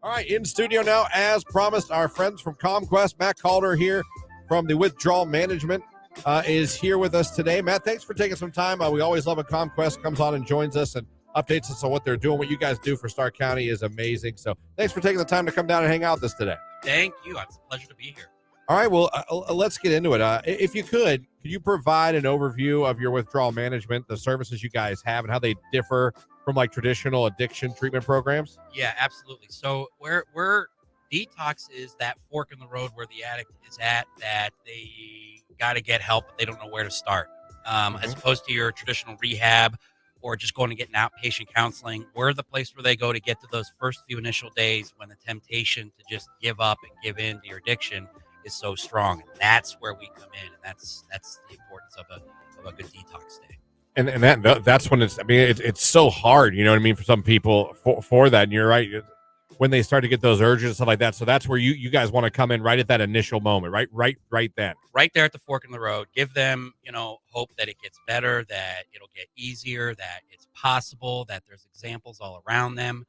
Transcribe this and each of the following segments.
All right, in studio now, as promised, our friends from CommQuest, Matt Calder here from the Withdrawal Management is here with us today. Matt, thanks for taking some time. We always love when CommQuest comes on and joins us and updates us on what they're doing. What you guys do for Stark County is amazing. So thanks for taking the time to come down and hang out with us today. Thank you. It's a pleasure to be here. All right, well, let's get into it. If you could you provide an overview of your withdrawal management, the services you guys have, and how they differ from like traditional addiction treatment programs? Yeah, absolutely. So we're Detox is that fork in the road where the addict is at, that they got to get help, but they don't know where to start. As opposed to your traditional rehab or just going to get an outpatient counseling, we're the place where they go to get to those first few initial days when the temptation to just give up and give in to your addiction is so strong. And that's where we come in, and that's the importance of a good detox day. And that's when it's so hard, you know what I mean, for some people for that. And you're right, when they start to get those urges and stuff like that. So that's where you guys want to come in right at that initial moment, right then. Right there at the fork in the road. Give them, hope that it gets better, that it'll get easier, that it's possible, that there's examples all around them.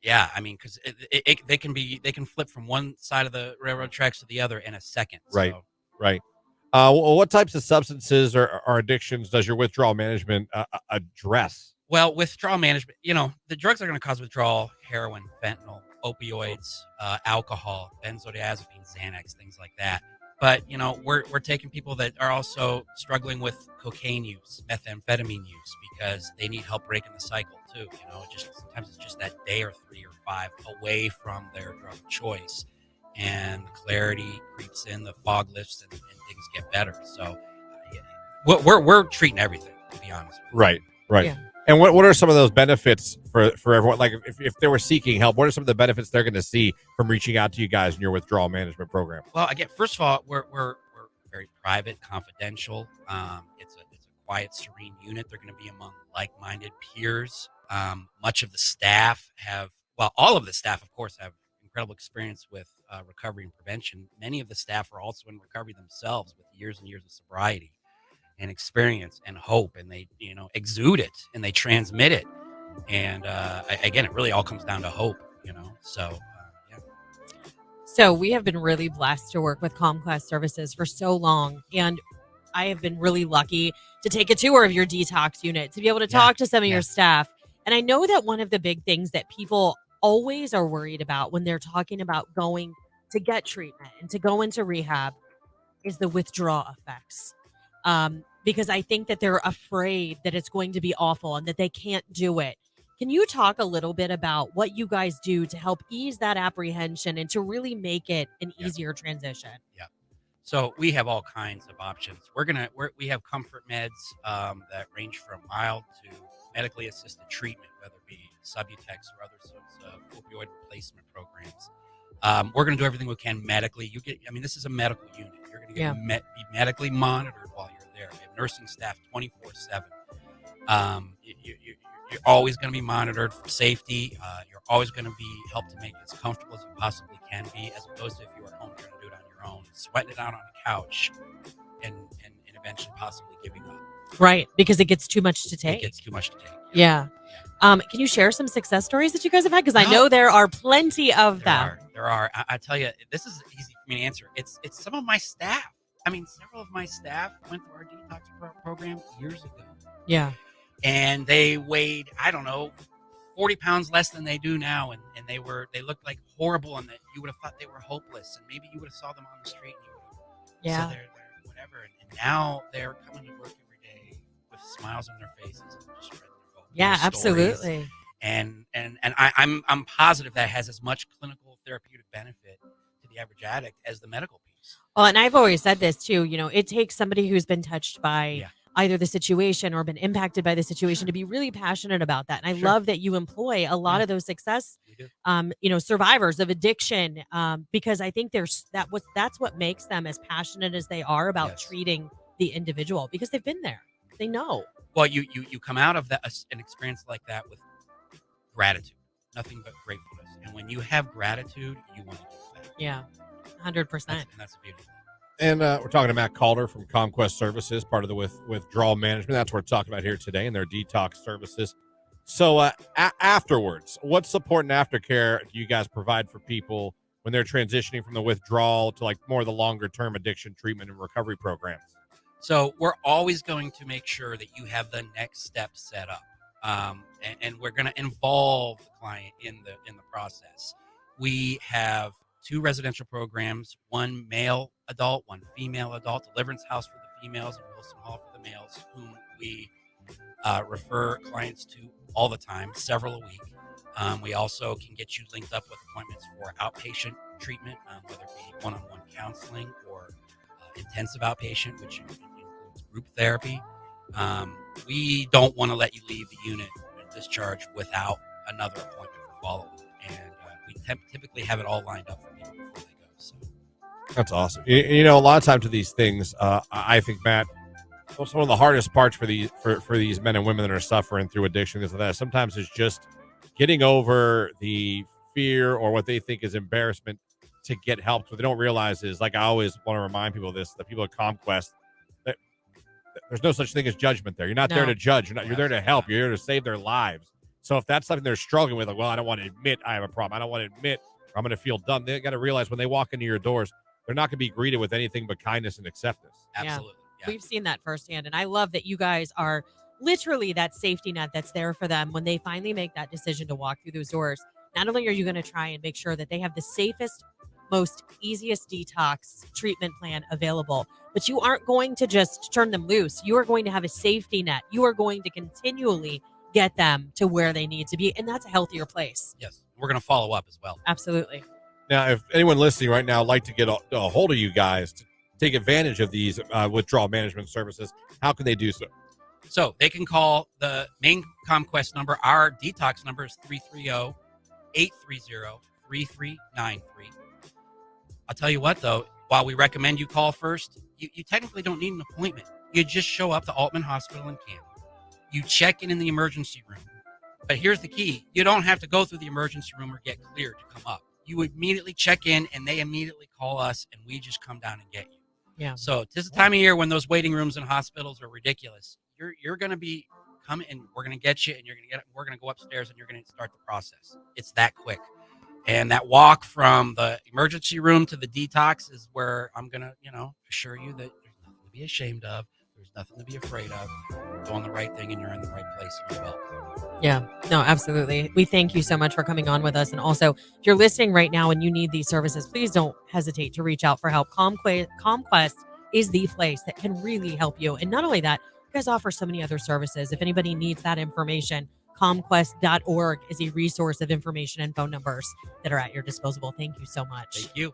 Yeah, I mean, because they can flip from one side of the railroad tracks to the other in a second. Right, so. right. What types of substances or addictions does your withdrawal management address? Well, withdrawal management, the drugs that are going to cause withdrawal: heroin, fentanyl, opioids, alcohol, benzodiazepines, Xanax, things like that. But, we're taking people that are also struggling with cocaine use, methamphetamine use, because they need help breaking the cycle too. Sometimes it's just that day or 3 or 5 away from their drug of choice, and the clarity creeps in, the fog lifts, and things get better. So we're treating everything, to be honest with you. Right. Yeah. And what are some of those benefits for everyone? Like if they were seeking help, what are some of the benefits they're going to see from reaching out to you guys in your withdrawal management program? Well, again, first of all, we're very private, confidential. It's a quiet, serene unit. They're going to be among like-minded peers. Much of the staff all of the staff, of course, have incredible experience with recovery and prevention. Many of the staff are also in recovery themselves with years and years of sobriety and experience and hope, and they exude it and they transmit it. And again, it really all comes down to hope. So yeah. So we have been really blessed to work with CommQuest Services for so long, and I have been really lucky to take a tour of your detox unit, to be able to talk to some of your staff. And I know that one of the big things that people always are worried about when they're talking about going to get treatment and to go into rehab is the withdrawal effects. Because I think that they're afraid that it's going to be awful and that they can't do it. Can you talk a little bit about what you guys do to help ease that apprehension and to really make it an easier transition? Yeah. So we have all kinds of options. We have comfort meds that range from mild to medically assisted treatment, whether it be Subutex or other sorts of opioid replacement programs. We're going to do everything we can medically. This is a medical unit. You're going to be medically monitored while you're there. We have nursing staff 24/7. You're always going to be monitored for safety. You're always going to be helped to make it as comfortable as you possibly can be, as opposed to if you were at home trying to do it on your own, sweating it out on a couch, and eventually possibly giving up. Right, because it gets too much to take. It gets too much to take. Yeah. Can you share some success stories that you guys have had? Because I know there are plenty of them. There are. I tell you, this is easy for me to answer. It's some of my staff. Several of my staff went through our detox program years ago. Yeah. And they weighed, 40 pounds less than they do now. And they looked like horrible, and that you would have thought they were hopeless. And maybe you would have saw them on the street. And so they're whatever. And now they're coming to work every day with smiles on their faces and just spreading their hope. Yeah, absolutely. And I'm positive that has as much clinical therapeutic benefit to the average addict as the medical piece. Well, and I've always said this too, it takes somebody who's been touched by either the situation or been impacted by the situation to be really passionate about that. And I love that you employ a lot of those success, survivors of addiction, because I think that's what makes them as passionate as they are about treating the individual, because they've been there. They know. Well, you come out of an experience like that with gratitude, nothing but gratefulness. And when you have gratitude, you want to give back. Yeah, 100%. And that's a beautiful thing. And we're talking to Matt Calder from CommQuest Services, part of the withdrawal management. That's what we're talking about here today, and their detox services. So afterwards, what support and aftercare do you guys provide for people when they're transitioning from the withdrawal to like more of the longer term addiction treatment and recovery programs? So we're always going to make sure that you have the next step set up, and we're going to involve the client in the process. We have 2 residential programs: one male adult, one female adult. Deliverance House for the females, and Wilson Hall for the males, whom we refer clients to all the time, several a week. We also can get you linked up with appointments for outpatient treatment, whether it be one-on-one counseling or intensive outpatient, which includes group therapy. We don't want to let you leave the unit and discharge without another appointment for follow-up. And we typically have it all lined up for people before they go. So. That's awesome. You know, a lot of times to these things, I think, Matt, one of the hardest parts for these men and women that are suffering through addiction is that sometimes it's just getting over the fear or what they think is embarrassment to get help. What they don't realize is, like I always want to remind people of this, the people at CommQuest, that there's no such thing as judgment there. You're not there to judge. You're there to help. You're there to save their lives. So if that's something they're struggling with, like, well, I don't want to admit I have a problem. I don't want to admit I'm going to feel dumb. They got to realize when they walk into your doors, they're not going to be greeted with anything but kindness and acceptance. Absolutely. Yeah. We've seen that firsthand. And I love that you guys are literally that safety net that's there for them when they finally make that decision to walk through those doors. Not only are you going to try and make sure that they have the safest, most easiest detox treatment plan available, but you aren't going to just turn them loose. You are going to have a safety net. You are going to continually get them to where they need to be. And that's a healthier place. Yes. We're going to follow up as well. Absolutely. Now, if anyone listening right now would like to get a hold of you guys to take advantage of these withdrawal management services, how can they do so? So they can call the main CommQuest number. Our detox number is 330-830-3393. I'll tell you what, though, while we recommend you call first, you technically don't need an appointment. You just show up to Altman Hospital in Canton. You check in the emergency room. But here's the key. You don't have to go through the emergency room or get cleared to come up. You immediately check in, and they immediately call us, and we just come down and get you. Yeah. So this is the time of year when those waiting rooms in hospitals are ridiculous. You're going to be coming, and we're going to get you, and we're going to go upstairs, and you're going to start the process. It's that quick. And that walk from the emergency room to the detox is where I'm going to, assure you that there's nothing to be ashamed of. There's nothing to be afraid of. You're doing the right thing, and you're in the right place, and you're welcome. Yeah, no, absolutely. We thank you so much for coming on with us. And also, if you're listening right now and you need these services, please don't hesitate to reach out for help. CommQuest is the place that can really help you. And not only that, you guys offer so many other services. If anybody needs that information, CommQuest.org is a resource of information and phone numbers that are at your disposal. Thank you so much. Thank you.